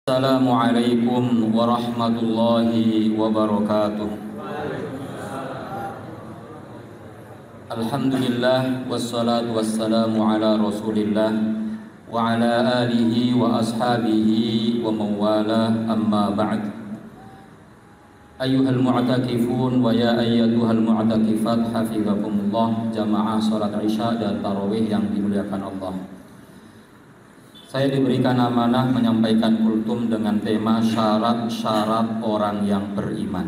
Assalamualaikum warahmatullahi wabarakatuh. Alhamdulillah wassalatu wassalamu ala Rasulillah wa ala alihi wa ashabihi wa mawala, amma ba'd. Ayyuhal mu'takifun wa ya ayyatuhal mu'takifat, hafizakumullah, jamaah salat Isya dan tarawih yang dimuliakan Allah. Saya diberikan amanah menyampaikan kultum dengan tema syarat-syarat orang yang beriman.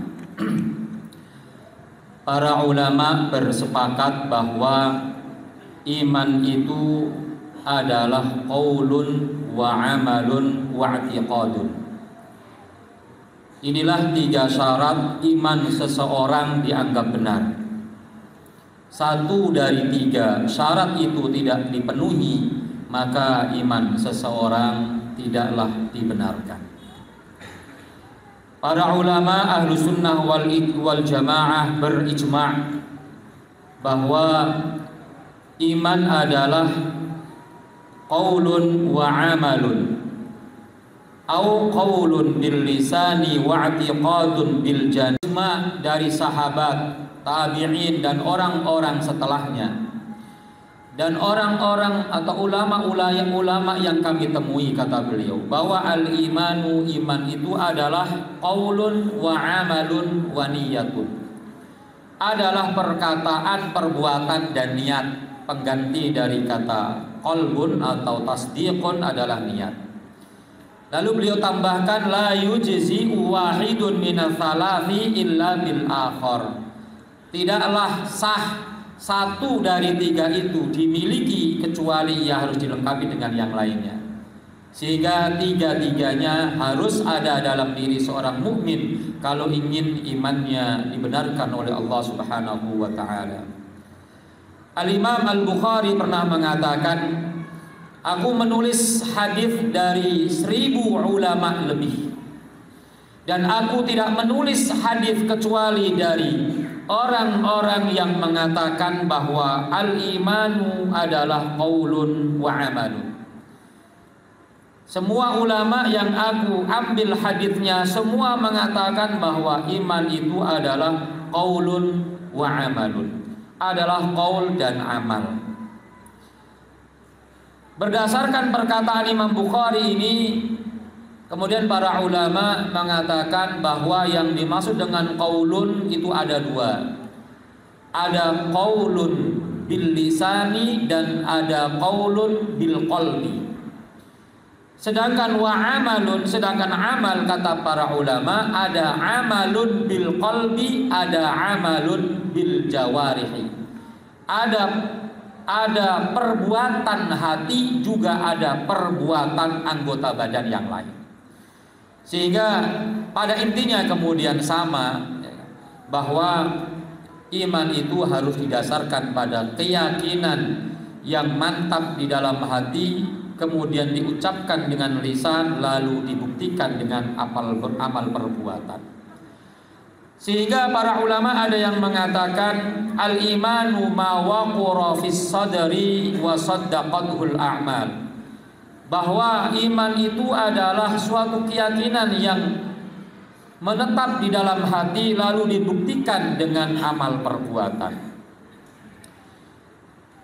Para ulama bersepakat bahwa iman itu adalah qaulun wa amalun wa i'tiqadun. Inilah 3 syarat iman seseorang dianggap benar. 1 dari 3 syarat itu tidak dipenuhi, maka iman seseorang tidaklah dibenarkan. Para ulama ahlu sunnah wal jamaah berijma' bahwa iman adalah qaulun wa amalun, au qaulun bil lisani wa i'tiqadun bil janah, dari sahabat, tabi'in dan orang-orang setelahnya, dan orang-orang atau ulama yang kami temui, kata beliau, bahwa al-imanu, iman itu adalah qaulun wa amalun wa niyatun, adalah perkataan, perbuatan dan niat. Pengganti dari kata qalbun atau tasdiqun adalah niat. Lalu beliau tambahkan, la yujzi wahidun minats tsalafi illa bil akhar. Tidaklah sah 1 dari 3 itu dimiliki kecuali ia harus dilengkapi dengan yang lainnya. Sehingga 3-3-nya harus ada dalam diri seorang mukmin kalau ingin imannya dibenarkan oleh Allah Subhanahu wa taala. Al-Imam Al-Bukhari pernah mengatakan, aku menulis hadis dari 1000 ulama lebih, dan aku tidak menulis hadis kecuali dari orang-orang yang mengatakan bahwa al-imanu adalah qaulun wa amalun. Semua ulama yang aku ambil hadisnya semua mengatakan bahwa iman itu adalah qaulun wa amalun, adalah qaul dan amal. Berdasarkan perkataan Imam Bukhari ini, kemudian para ulama mengatakan bahwa yang dimaksud dengan qaulun itu ada 2. Ada qaulun bil lisani dan ada qaulun bil qalbi. Sedangkan wa amalun, sedangkan amal kata para ulama ada amalun bil qalbi, ada amalun bil jawarihi. Ada perbuatan hati, juga ada perbuatan anggota badan yang lain. Sehingga pada intinya kemudian sama, bahwa iman itu harus didasarkan pada keyakinan yang mantap di dalam hati, kemudian diucapkan dengan lisan, lalu dibuktikan dengan amal perbuatan. Sehingga para ulama ada yang mengatakan al-imanu ma waqara fis sadri wa saddaqatul a'mal, bahwa iman itu adalah suatu keyakinan yang menetap di dalam hati lalu dibuktikan dengan amal perbuatan.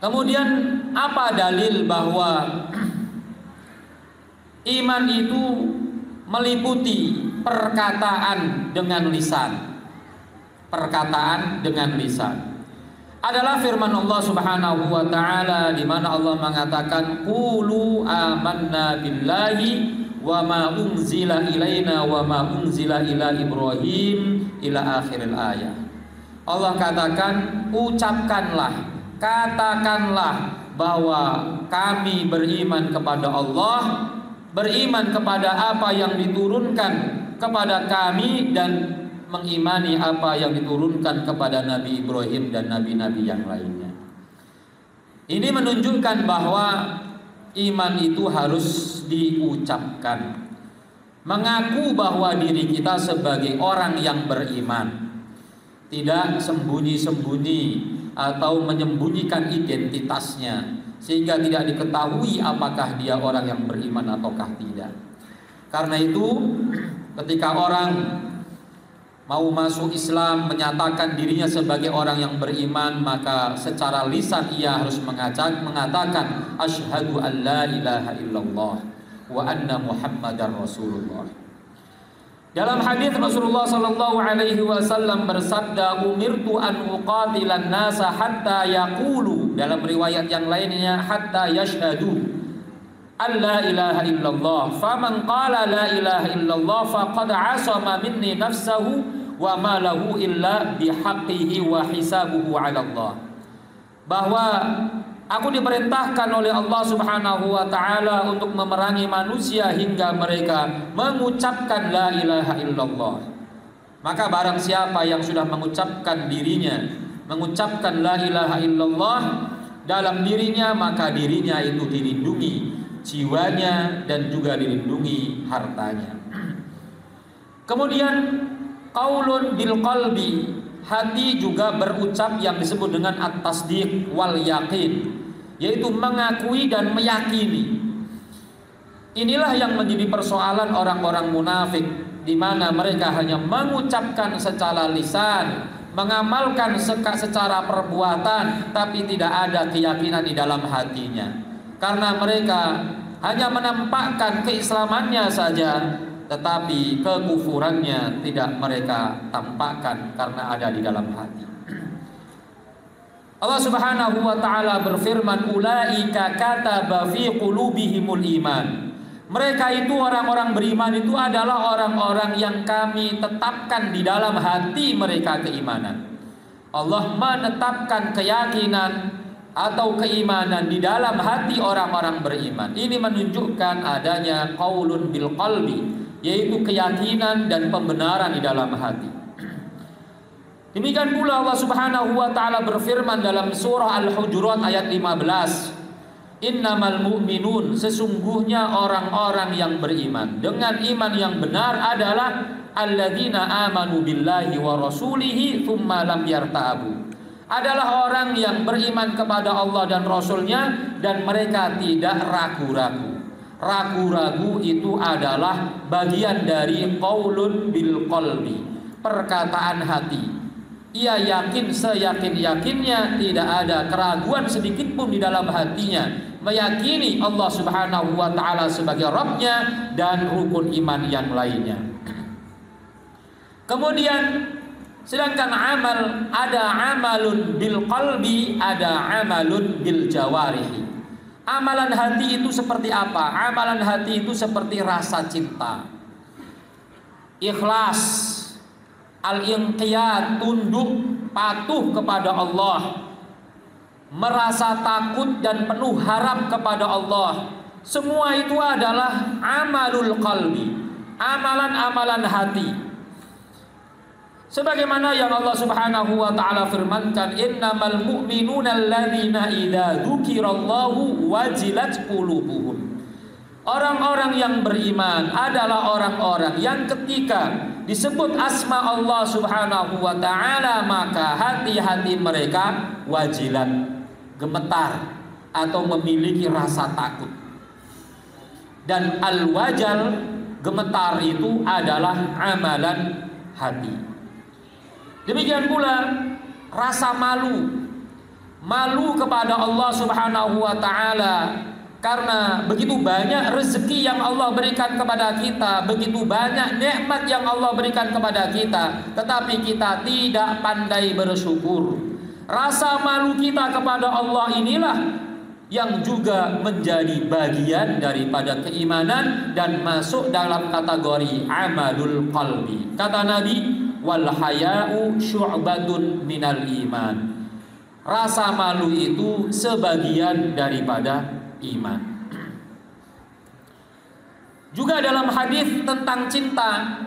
Kemudian apa dalil bahwa iman itu meliputi perkataan dengan lisan? Perkataan dengan lisan adalah firman Allah Subhanahu wa taala, di mana Allah mengatakan qulu amanna billahi wa ma unzila ilaina wa ma unzila ila Ibrahim ila akhiril ayat. Allah katakan, ucapkanlah, katakanlah bahwa kami beriman kepada Allah, beriman kepada apa yang diturunkan kepada kami, dan mengimani apa yang diturunkan kepada Nabi Ibrahim dan nabi-nabi yang lainnya. Ini menunjukkan bahwa iman itu harus diucapkan. Mengaku bahwa diri kita sebagai orang yang beriman, tidak sembunyi-sembunyi atau menyembunyikan identitasnya sehingga tidak diketahui apakah dia orang yang beriman ataukah tidak. Karena itu ketika orang mau masuk Islam, menyatakan dirinya sebagai orang yang beriman, maka secara lisan ia harus mengatakan asyhadu an la ilaha illallah wa anna muhammadar rasulullah. Dalam hadis Rasulullah sallallahu alaihi wasallam bersabda, umirtu an uqatilan nasa hatta yaqulu, dalam riwayat yang lainnya hatta yashhadu an la ilaha illallah, faman qala la ilaha illallah faqad asama minni nafsahu wa ma lahu illa bihaqqihi wa hisabuhu 'ala Allah. Bahwa aku diperintahkan oleh Allah Subhanahu wa taala untuk memerangi manusia hingga mereka mengucapkan la ilaha illallah. Maka barang siapa yang sudah mengucapkan la ilaha illallah dalam dirinya, maka dirinya itu dilindungi jiwanya dan juga dilindungi hartanya. Kemudian qaulun bil qalbi, hati juga berucap yang disebut dengan at-tasdiq wal yaqin, yaitu mengakui dan meyakini. Inilah yang menjadi persoalan orang-orang munafik, di mana mereka hanya mengucapkan secara lisan, mengamalkan secara perbuatan, tapi tidak ada keyakinan di dalam hatinya. Karena mereka hanya menampakkan keislamannya saja, tetapi kekufurannya tidak mereka tampakkan karena ada di dalam hati. Allah Subhanahu wa taala berfirman, ulaika kataba fi qulubihimul iman. Mereka itu orang-orang beriman itu adalah orang-orang yang kami tetapkan di dalam hati mereka keimanan. Allah menetapkan keyakinan atau keimanan di dalam hati orang-orang beriman. Ini menunjukkan adanya qaulun bil qalbi, yaitu keyakinan dan pembenaran di dalam hati. Demikian pula Allah Subhanahu wa taala berfirman dalam surah Al-Hujurat ayat 15, innamal mu'minun, sesungguhnya orang-orang yang beriman dengan iman yang benar adalah alladzina amanu billahi wa rasulihi tsumma lam yartabu, adalah orang yang beriman kepada Allah dan Rasulnya dan mereka tidak ragu-ragu. Ragu-ragu itu adalah bagian dari qaulun bil qalbi, perkataan hati. Ia yakin seyakin-yakinnya, tidak ada keraguan sedikit pun di dalam hatinya, meyakini Allah Subhanahu wa taala sebagai Rabb-nya dan rukun iman yang lainnya. Kemudian sedangkan amal, ada amalun bil qalbi, ada amalun bil jawarihi. Amalan hati itu seperti apa? Amalan hati itu seperti rasa cinta, ikhlas, al-inqiyad, tunduk, patuh kepada Allah, merasa takut dan penuh harap kepada Allah. Semua itu adalah amalul qalbi, amalan-amalan hati. Sebagaimana yang Allah Subhanahu wa taala firmankan, innamal mu'minuna alladzina idza dzukirallahu wajilat qulubuhum. Orang-orang yang beriman adalah orang-orang yang ketika disebut asma Allah Subhanahu wa taala, maka hati-hati mereka wajilat, gemetar atau memiliki rasa takut. Dan al-wajal, gemetar itu adalah amalan hati. Demikian pula rasa malu, malu kepada Allah Subhanahu wa taala, karena begitu banyak rezeki yang Allah berikan kepada kita, begitu banyak nikmat yang Allah berikan kepada kita, tetapi kita tidak pandai bersyukur. Rasa malu kita kepada Allah inilah yang juga menjadi bagian daripada keimanan dan masuk dalam kategori amalul qalbi. Kata Nabi, wal haya'u syu'batun minal iman. Rasa malu itu sebagian daripada iman. Juga dalam hadis tentang cinta,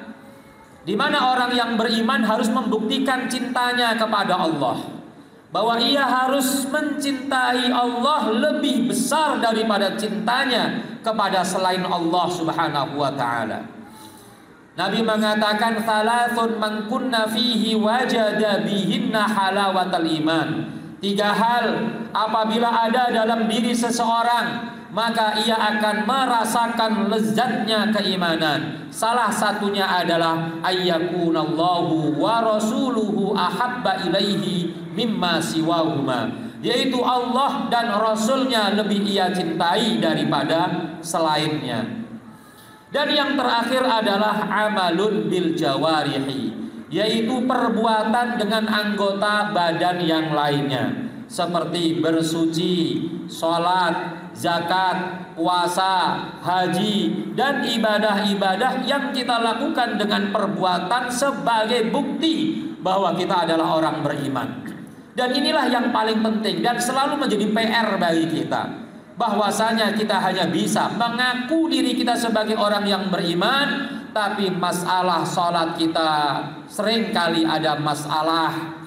di mana orang yang beriman harus membuktikan cintanya kepada Allah, bahwa ia harus mencintai Allah lebih besar daripada cintanya kepada selain Allah Subhanahu wa taala. Nabi mengatakan, thalathun man kunna fihi wajada bihinna halawatal iman. 3 hal apabila ada dalam diri seseorang, maka ia akan merasakan lezatnya keimanan. Salah satunya adalah ayyakunallahu wa rasuluhu ahabba ilaihi mimma siwahuma, yaitu Allah dan Rasulnya lebih ia cintai daripada selainnya. Dan yang terakhir adalah amalun bil jawarihi, yaitu perbuatan dengan anggota badan yang lainnya, seperti bersuci, sholat, zakat, puasa, haji, dan ibadah-ibadah yang kita lakukan dengan perbuatan sebagai bukti bahwa kita adalah orang beriman. Dan inilah yang paling penting dan selalu menjadi PR bagi kita, bahwasanya kita hanya bisa mengaku diri kita sebagai orang yang beriman, tapi masalah sholat kita seringkali ada masalah,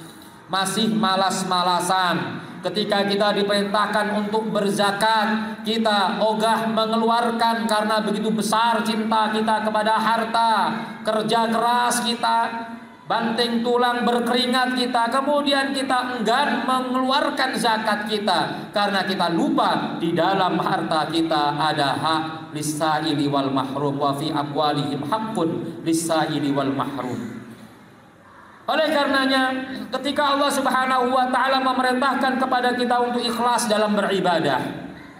masih malas-malasan. Ketika kita diperintahkan untuk berzakat, kita ogah mengeluarkan karena begitu besar cinta kita kepada harta, kerja keras kita, banting tulang berkeringat kita, kemudian kita enggan mengeluarkan zakat kita karena kita lupa di dalam harta kita ada hak lis-sa'ili wal mahrum, wa fi amwalihim haqqun lis-sa'ili wal mahrum. Oleh karenanya, ketika Allah Subhanahu wa taala memerintahkan kepada kita untuk ikhlas dalam beribadah,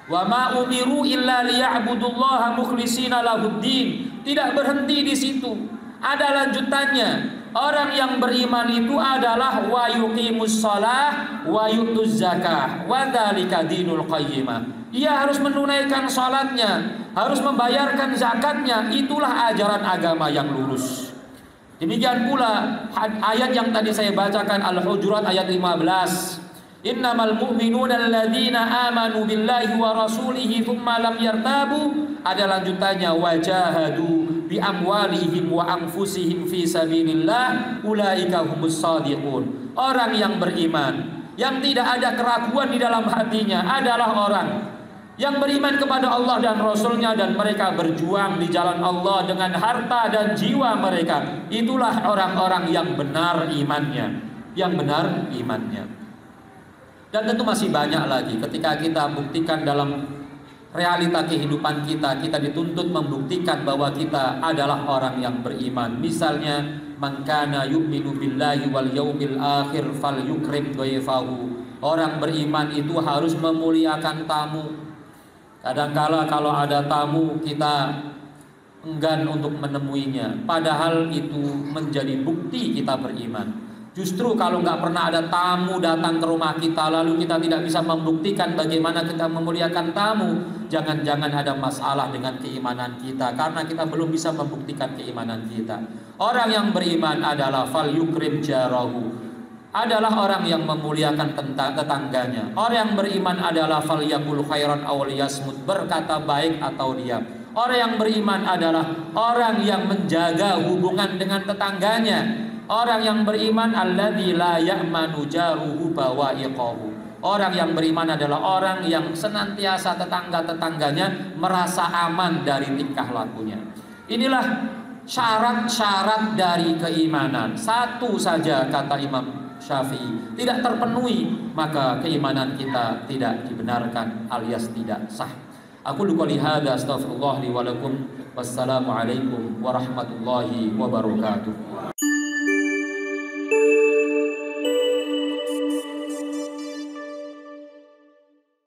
wa ma umiru illa liya'budullaha mukhlishina lahuddin, tidak berhenti di situ. Ada lanjutannya. Orang yang beriman itu adalah wa yuqimus shalah wa yutuz zakah wa dzalika dinul qayyimah. Ia harus menunaikan salatnya, harus membayarkan zakatnya, itulah ajaran agama yang lurus. Demikian pula ayat yang tadi saya bacakan, Al-Hujurat ayat 15. Innamal mu'minuna alladzina amanu billahi wa rasulihi thumma lam yartabu. Ada lanjutannya, wajahadu bi amwalihim wa anfusihim fi sabilillah ulaika humus shadiqun. Orang yang beriman, yang tidak ada keraguan di dalam hatinya, adalah orang yang beriman kepada Allah dan Rasulnya, dan mereka berjuang di jalan Allah dengan harta dan jiwa mereka. Itulah orang-orang yang benar imannya, yang benar imannya. Dan tentu masih banyak lagi. Ketika kita buktikan dalam realita kehidupan kita, kita dituntut membuktikan bahwa kita adalah orang yang beriman. Misalnya, man kana yu'minu billahi wal yaumil akhir falyukrim dhaifahu. Orang beriman itu harus memuliakan tamu. Kadangkala kalau ada tamu kita enggan untuk menemuinya, padahal itu menjadi bukti kita beriman. Justru kalau nggak pernah ada tamu datang ke rumah kita, lalu kita tidak bisa membuktikan bagaimana kita memuliakan tamu, jangan-jangan ada masalah dengan keimanan kita, karena kita belum bisa membuktikan keimanan kita. Orang yang beriman adalah fal yukrim jarahu, adalah orang yang memuliakan tetangganya. Orang yang beriman adalah fal yakul khairan aw liyasmut, berkata baik atau diam. Orang yang beriman adalah orang yang menjaga hubungan dengan tetangganya. Orang yang beriman alladzi la ya'manu jaruhu bawa'iqahu. Orang yang beriman adalah orang yang senantiasa tetangga-tetangganya merasa aman dari tingkah lakunya. Inilah syarat-syarat dari keimanan. Satu saja kata Imam Syafi'i tidak terpenuhi, maka keimanan kita tidak dibenarkan alias tidak sah. Aku qouli hadza astaghfirullah li wa lakum. Wassalamualaikum warahmatullahi wabarakatuh.